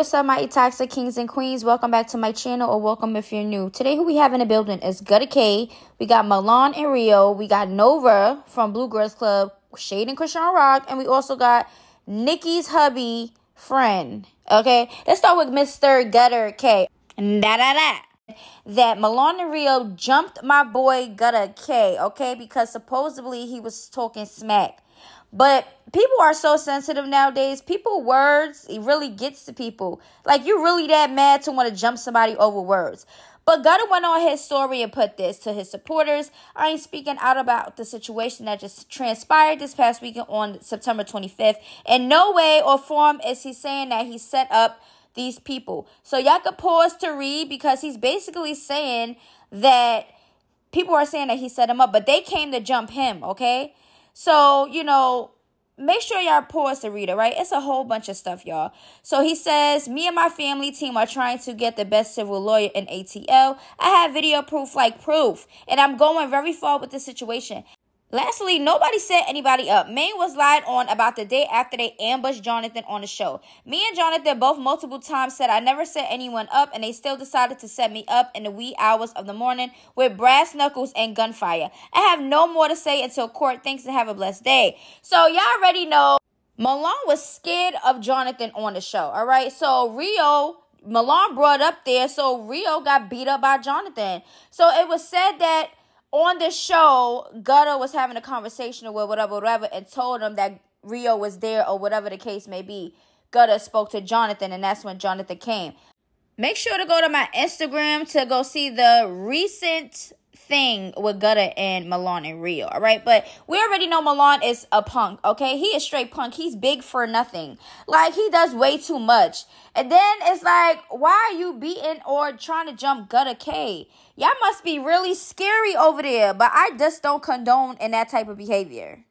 what's up, my toxic kings and queens? Welcome back to my channel, or welcome if you're new. Today, who we have in the building is Gutta K. We got Milan and Rio. We got Nova from Blue Girls Club, Shade and chriseanrock. And we also got Nicki's hubby friend. Okay, let's start with Mr. Gutta K. That Milan and Rio jumped my boy Gutta K, okay? Because supposedly he was talking smack. But people are so sensitive nowadays. People words, it really gets to people. Like, you really that mad to want to jump somebody over words. But Gutta went on his story and put this to his supporters. I ain't speaking out about the situation that just transpired this past weekend on September 25th. In no way or form is he saying that he set up these people. So y'all could pause to read, because he's basically saying that people are saying that he set him up, but they came to jump him, okay? So, you know, make sure y'all pause to read it, right? It's a whole bunch of stuff, y'all. So he says, me and my family team are trying to get the best civil lawyer in ATL. I have video proof like proof, and I'm going very far with the situation. Lastly, nobody set anybody up. Maine was lied on about the day after they ambushed Jonathan on the show. Me and Jonathan both multiple times said I never set anyone up, and they still decided to set me up in the wee hours of the morning with brass knuckles and gunfire. I have no more to say until court. Thanks and have a blessed day. So y'all already know Milan was scared of Jonathan on the show, all right? So Milan brought up there, so Rio got beat up by Jonathan. So it was said that on the show, Gutta was having a conversation with whatever, and told him that Rio was there, or whatever the case may be. Gutta spoke to Jonathan, and that's when Jonathan came. Make sure to go to my Instagram to go see the recent thing with Gutta and Milan and Rio, all right? But we already know Milan is a punk, okay? He is straight punk. He's big for nothing. Like, he does way too much. And then it's like, why are you beating or trying to jump Gutta K? Y'all must be really scary over there, but I just don't condone in that type of behavior.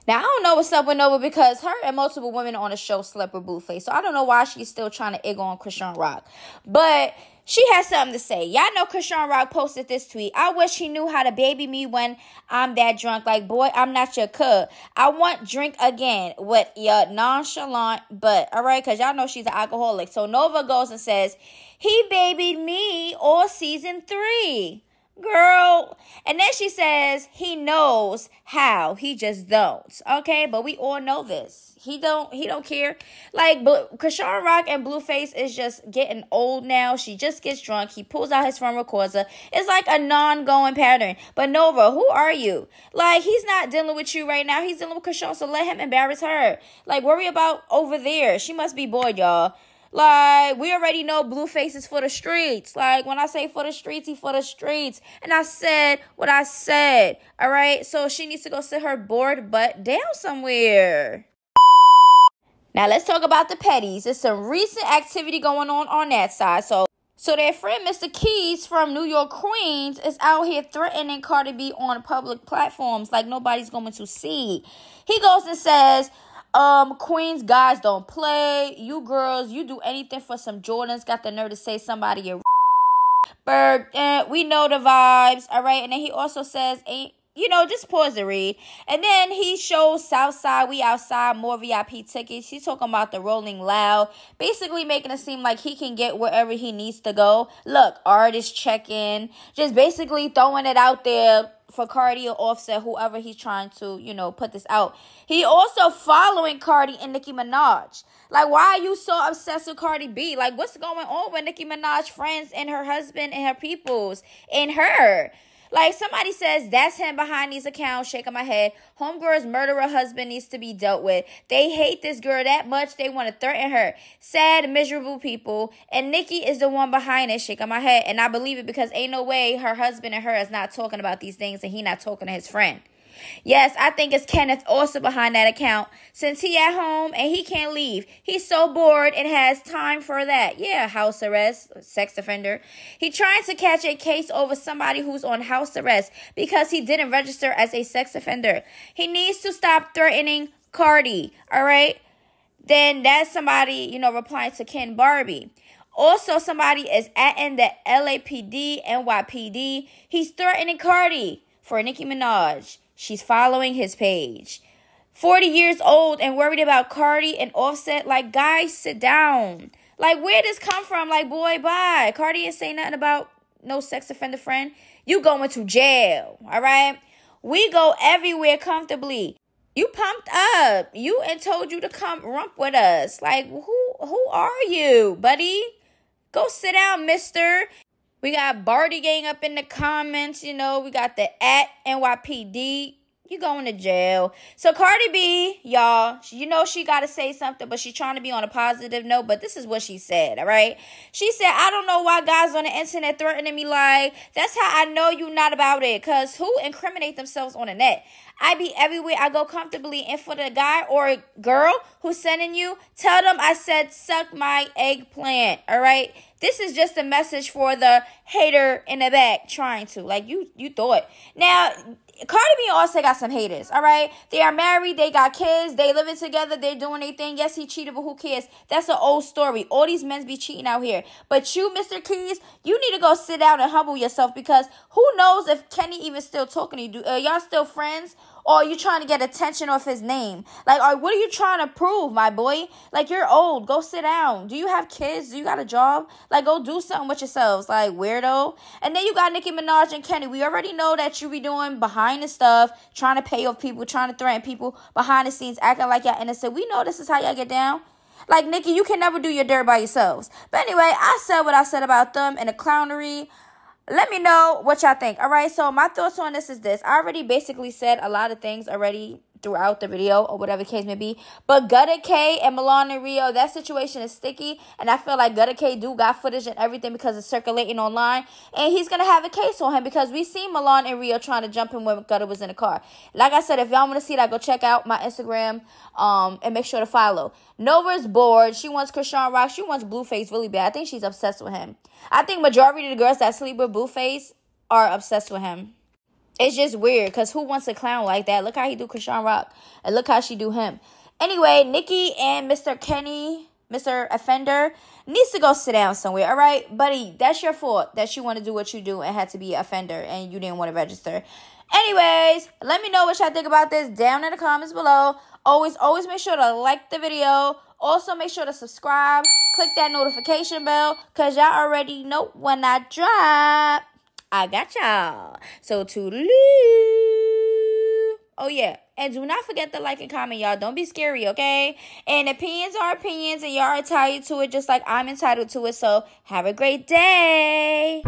Now, I don't know what's up with Nova, because her and multiple women on the show slept with Blueface. So I don't know why she's still trying to egg on chriseanrock. But she has something to say. Y'all know chriseanrock posted this tweet. I wish he knew how to baby me when I'm that drunk. Like, boy, I'm not your cub. I want drink again with your nonchalant butt. All right? Because y'all know she's an alcoholic. So Nova goes and says, he babied me all season 3. Girl. And then she says he knows how, he just don't. Okay, but we all know this. He don't care. Like, chriseanrock and Blueface is just getting old now. She just gets drunk. He pulls out his phone recorder. It's like a non-going pattern. But Nova, who are you? Like, he's not dealing with you right now. He's dealing with Chrisean, so let him embarrass her. Like, worry about over there. She must be bored, y'all. Like, we already know Blueface is for the streets. Like, when I say for the streets, he for the streets. And I said what I said. All right? So she needs to go sit her bored butt down somewhere. Now, let's talk about the petties. There's some recent activity going on that side. So their friend, Mr. Keys from New York, Queens, is out here threatening Cardi B on public platforms like nobody's going to see. He goes and says, Queens guys don't play. You girls, you do anything for some Jordans. Got the nerve to say somebody a bird. We know the vibes, all right? And then he also says, just pause to read. And then he shows Southside, we outside, more VIP tickets. He's talking about the Rolling Loud, basically making it seem like he can get wherever he needs to go. Look, artist check-in, just basically throwing it out there for Cardi or Offset, whoever he's trying to, put this out. He also following Cardi and Nicki Minaj. Like, why are you so obsessed with Cardi B? Like, what's going on with Nicki Minaj friends and her husband and her peoples and her? Like, somebody says, that's him behind these accounts, shaking my head. Homegirl's murderer husband needs to be dealt with. They hate this girl that much, they want to threaten her. Sad, miserable people. And Nicki is the one behind it, shaking my head. And I believe it, because ain't no way her husband and her is not talking about these things and he not talking to his friend. Yes, I think it's Kenneth also behind that account, since he at home and he can't leave. He's so bored and has time for that. Yeah, house arrest, sex offender. He trying to catch a case over somebody who's on house arrest because he didn't register as a sex offender. He needs to stop threatening Cardi, all right? Then that's somebody, replying to Ken Barbie. Also, somebody is atting the LAPD, NYPD. He's threatening Cardi for Nicki Minaj. She's following his page. 40 years old and worried about Cardi and Offset. Like, guys, sit down. Like, where did this come from? Like, boy, bye. Cardi ain't say nothing about no sex offender friend. You going to jail, all right? We go everywhere comfortably. You pumped up. You and told you to come rump with us. Like, who are you, buddy? Go sit down, mister. We got Barty Gang up in the comments. You know, we got the @NYPD. You going to jail. So Cardi B, y'all, you know she got to say something, but she's trying to be on a positive note. But this is what she said, all right? She said, I don't know why guys on the internet threatening me like, that's how I know you not about it. Because who incriminate themselves on the net? I be everywhere I go comfortably. And for the guy or girl who's sending you, tell them I said suck my eggplant, all right? This is just a message for the hater in the back trying to. Like, you thought. Now, Cardi B and Offset got some haters, all right? They are married. They got kids. They living together. They're doing their thing. Yes, he cheated, but who cares? That's an old story. All these men be cheating out here. But you, Mr. Keys, you need to go sit down and humble yourself because who knows if Kenny even still talking to you. Y'all still friends? Or are you trying to get attention off his name? Like, what are you trying to prove, my boy? Like, you're old. Go sit down. Do you have kids? Do you got a job? Like, go do something with yourselves. Like, weirdo. And then you got Nicki Minaj and Kenny. We already know that you be doing behind the stuff, trying to pay off people, trying to threaten people behind the scenes, acting like y'all innocent. We know this is how y'all get down. Like, Nicki, you can never do your dirt by yourselves. But anyway, I said what I said about them and the clownery. Let me know what y'all think. All right, so my thoughts on this is this. I already basically said a lot of things already throughout the video or whatever the case may be. But Gutta K and Milan and Rio, that situation is sticky. And I feel like Gutta K do got footage and everything because it's circulating online. And he's going to have a case on him because we seen Milan and Rio trying to jump him when Gutta was in the car. Like I said, if y'all want to see that, go check out my Instagram and make sure to follow. Nova's bored. She wants ChriseanRock. She wants Blueface really bad. I think she's obsessed with him. I think majority of the girls that sleep with Blueface are obsessed with him. It's just weird because who wants a clown like that? Look how he do ChriseanRock and look how she do him. Anyway, Nicki and Mr. Kenny, Mr. Offender, needs to go sit down somewhere, all right? Buddy, that's your fault that you want to do what you do and had to be an offender and you didn't want to register. Anyways, let me know what y'all think about this down in the comments below. Always make sure to like the video. Also, make sure to subscribe. Click that notification bell because y'all already know when I drop. I got y'all. So, toodaloo. Oh, yeah. And do not forget to like and comment, y'all. Don't be scary, okay? And opinions are opinions, and y'all are entitled to it just like I'm entitled to it. So, have a great day.